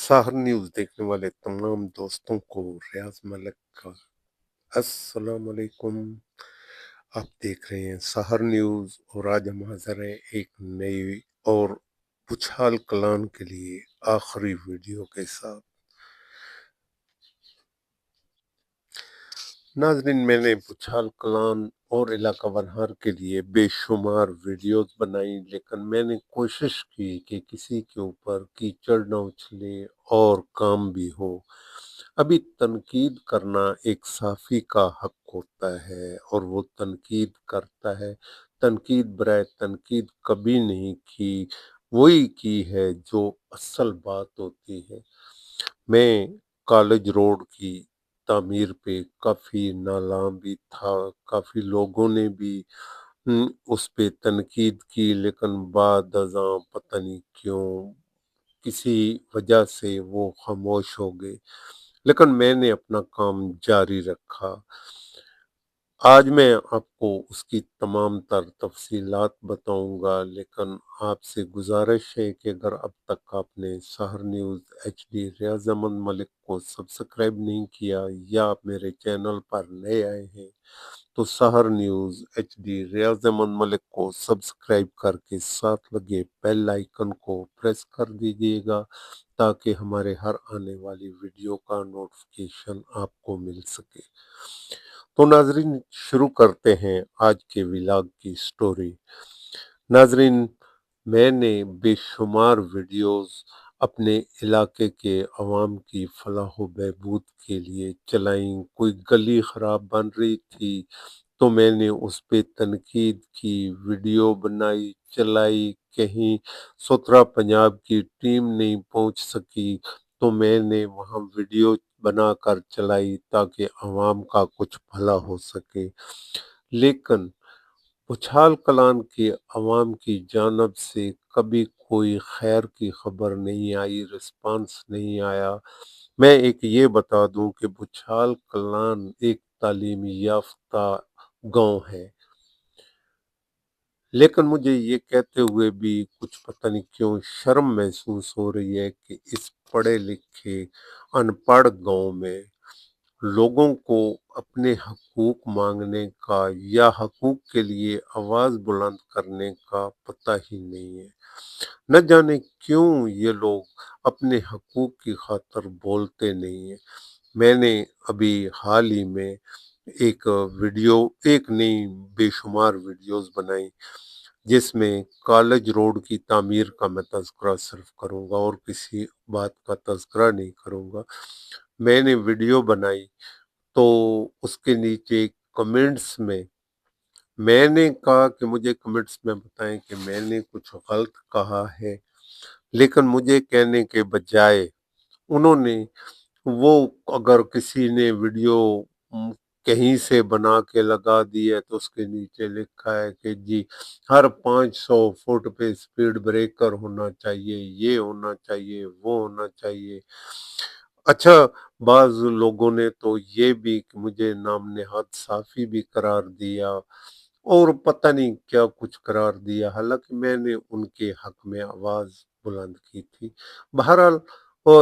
سحر news دیکھنے والے تمام دوستوں کو ریاض ملک کا السلام علیکم۔ آپ دیکھ رہے ہیں سحر نیوز اور آج ہم حاضر ہیں ایک نئی اور پچھال کلان کے لیے آخری ویڈیو کے ساتھ۔ ناظرین، میں نے پچھال کلان اور علاقہ ونہار کے لیے بے شمار ویڈیوز بنائی، لیکن میں نے کوشش کی کہ کسی کے اوپر کیچڑ نہ اچھلے اور کام بھی ہو۔ ابھی تنقید کرنا ایک صحافی کا حق ہوتا ہے اور وہ تنقید کرتا ہے۔ تنقید برائے تنقید کبھی نہیں کی، وہی کی ہے جو اصل بات ہوتی ہے۔ میں کالج روڈ کی تعمیر پہ کافی نالام بھی تھا، کافی لوگوں نے بھی اس پہ تنقید کی، لیکن بعد ازاں پتہ نہیں کیوں کسی وجہ سے وہ خاموش ہو گئے، لیکن میں نے اپنا کام جاری رکھا۔ آج میں آپ کو اس کی تمام تر تفصیلات بتاؤں گا، لیکن آپ سے گزارش ہے کہ اگر اب تک آپ نے سحر نیوز HD ریاض احمد ملک کو سبسکرائب نہیں کیا یا آپ میرے چینل پر نئے آئے ہیں تو سحر نیوز HD ریاض احمد ملک کو سبسکرائب کر کے ساتھ لگے بیل آئیکن کو پریس کر دیجیے گا تاکہ ہمارے ہر آنے والی ویڈیو کا نوٹیفیکیشن آپ کو مل سکے۔ تو ناظرین، شروع کرتے ہیں آج کے ولاگ کی سٹوری۔ ناظرین، میں نے بے شمار ویڈیوز اپنے علاقے کے عوام کی فلاح و بہبود کے لیے چلائیں۔ کوئی گلی خراب بن رہی تھی تو میں نے اس پہ تنقید کی، ویڈیو بنائی، چلائی۔ کہیں سترہ پنجاب کی ٹیم نہیں پہنچ سکی تو میں نے وہاں ویڈیو بنا کر چلائی تاکہ عوام کا کچھ بھلا ہو سکے۔ لیکن پچھال کلان کے عوام کی جانب سے کبھی کوئی خیر کی خبر نہیں آئی، رسپانس نہیں آیا۔ میں ایک یہ بتا دوں کہ پچھال کلان ایک تعلیمی یافتہ گاؤں ہے، لیکن مجھے یہ کہتے ہوئے بھی کچھ پتہ نہیں کیوں شرم محسوس ہو رہی ہے کہ اس پڑھے لکھے ان پڑھ گاؤں میں لوگوں کو اپنے حقوق مانگنے کا یا حقوق کے لیے آواز بلند کرنے کا پتہ ہی نہیں ہے۔ نہ جانے کیوں یہ لوگ اپنے حقوق کی خاطر بولتے نہیں ہیں۔ میں نے ابھی حال ہی میں ایک نئی بے شمار ویڈیوز بنائی جس میں کالج روڈ کی تعمیر کا میں تذکرہ صرف کروں گا اور کسی بات کا تذکرہ نہیں کروں گا۔ میں نے ویڈیو بنائی تو اس کے نیچے کمنٹس میں نے کہا کہ مجھے کمنٹس میں بتائیں کہ میں نے کچھ غلط کہا ہے، لیکن مجھے کہنے کے بجائے انہوں نے اگر کسی نے ویڈیو کہیں سے بنا کے لگا دی ہے تو اس کے نیچے لکھا ہے کہ جی ہر 500 فٹ پہ سپیڈ بریکر ہونا چاہیے، یہ ہونا چاہیے، وہ ہونا چاہیے۔ اچھا، بعض لوگوں نے تو یہ بھی کہ مجھے نام نہاد صحافی بھی قرار دیا اور پتہ نہیں کیا کچھ قرار دیا، حالانکہ میں نے ان کے حق میں آواز بلند کی تھی۔ بہرحال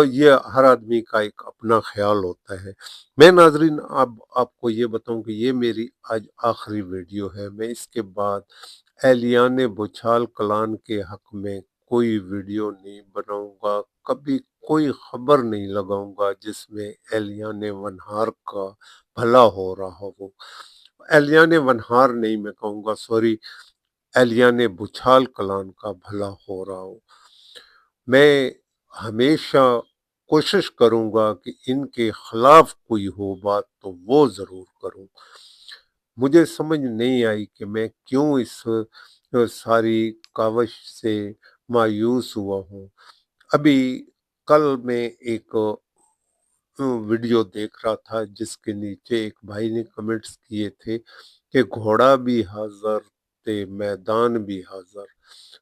یہ ہر آدمی کا ایک اپنا خیال ہوتا ہے۔ میں ناظرین اب آپ کو یہ بتاؤں کہ یہ میری آج آخری ویڈیو ہے۔ میں اس کے بعد اہلیان بچھال کلان کے حق میں کوئی ویڈیو نہیں بناؤں گا، کبھی کوئی خبر نہیں لگاؤں گا جس میں اہلیان ونہار کا بھلا ہو رہا ہو۔ اہلیان ونہار نہیں، میں کہوں گا سوری، اہلیان بچھال کلان کا بھلا ہو رہا ہو۔ میں ہمیشہ کوشش کروں گا کہ ان کے خلاف کوئی ہو بات تو وہ ضرور کروں۔ مجھے سمجھ نہیں آئی کہ میں کیوں اس ساری کاوش سے مایوس ہوا ہوں۔ ابھی کل میں ایک ویڈیو دیکھ رہا تھا جس کے نیچے ایک بھائی نے کمنٹس کیے تھے کہ گھوڑا بھی حاضر تے میدان بھی حاضر۔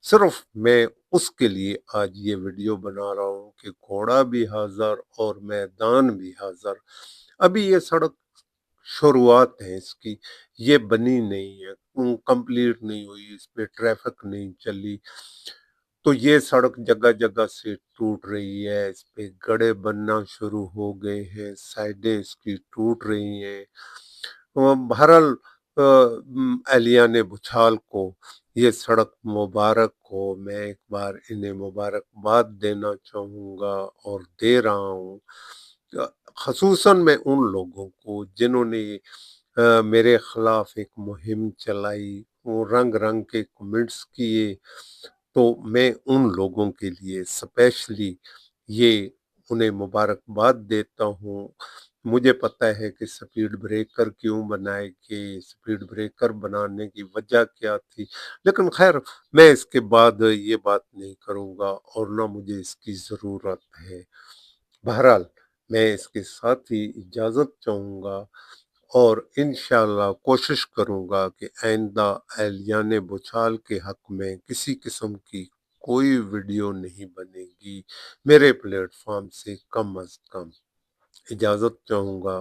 صرف میں اس کے لیے آج یہ ویڈیو بنا رہا ہوں کہ گھوڑا بھی حاضر اور میدان بھی حاضر۔ ابھی یہ سڑک شروعات ہے اس کی، یہ بنی نہیں ہے، کمپلیٹ نہیں ہوئی، اس پہ ٹریفک نہیں چلی۔ تو یہ سڑک جگہ جگہ سے ٹوٹ رہی ہے، اس پہ گڑھے بننا شروع ہو گئے ہیں، سائڈیں اس کی ٹوٹ رہی ہیں۔ بہرحال اہلیان بچھال کو یہ سڑک مبارک ہو، میں ایک بار انہیں مبارکباد دینا چاہوں گا اور دے رہا ہوں، خصوصاً میں ان لوگوں کو جنہوں نے میرے خلاف ایک مہم چلائی، وہ رنگ رنگ کے کمنٹس کیے، تو میں ان لوگوں کے لیے اسپیشلی یہ انہیں مبارکباد دیتا ہوں۔ مجھے پتہ ہے کہ سپیڈ بریکر کیوں بنائے گئے، سپیڈ بریکر بنانے کی وجہ کیا تھی، لیکن خیر میں اس کے بعد یہ بات نہیں کروں گا اور نہ مجھے اس کی ضرورت ہے۔ بہرحال میں اس کے ساتھ ہی اجازت چاہوں گا اور انشاءاللہ کوشش کروں گا کہ آئندہ اہلیان بچھال کے حق میں کسی قسم کی کوئی ویڈیو نہیں بنے گی، میرے پلیٹ فارم سے کم از کم۔ اجازت چاہوں گا۔